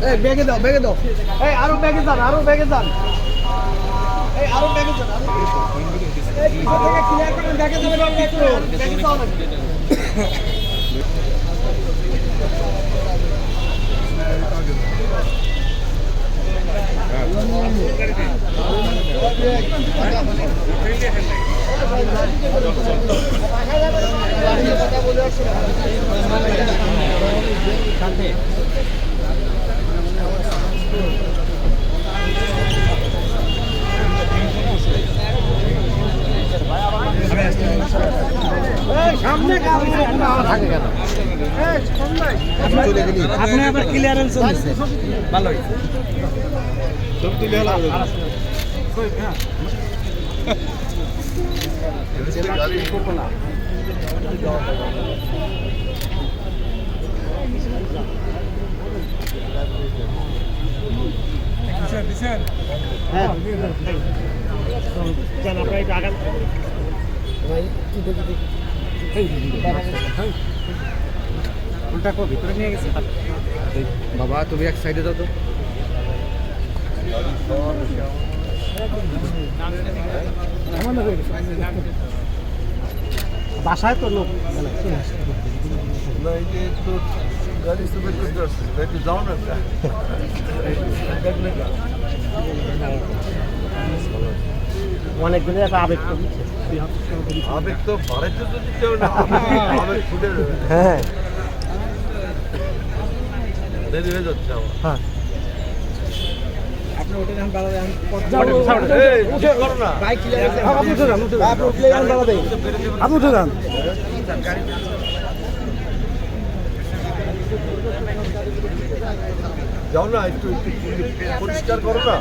এই ব্যাগে দাও এই আরো ব্যাগে যান এই আরো ব্যাগে যান এই পিছন থেকে ক্লিয়ার করেন ব্যাগে যাবেন একটু ব্যাগে যাও না সামনে থাকে কেন আপনি আবার ক্লিয়ারেন্স চলছে ভালো সব তুলে হলো উল্টা কো ভিতরে নিয়ে গেছে বাবা তুমি এক সাইডে দাও তো বাসায় তো লোক গাড়ি সুবিধা করতে আসছে একটু যাও না অনেকগুলো একটা আবেগ তো আবেগ তো বাড়াইতে তো দিতে হবে না আবেগ ফুটে হ্যাঁ দেরি হয়ে যাচ্ছে হ্যাঁ আপনি ওটা যখন বাড়াবে উঠে করো না বাইক ক্লিয়ার আছে আপনি উঠে যান আপনি উঠলে যখন বাড়াবে আপনি উঠে যান যাও না একটু পরিষ্কার করো না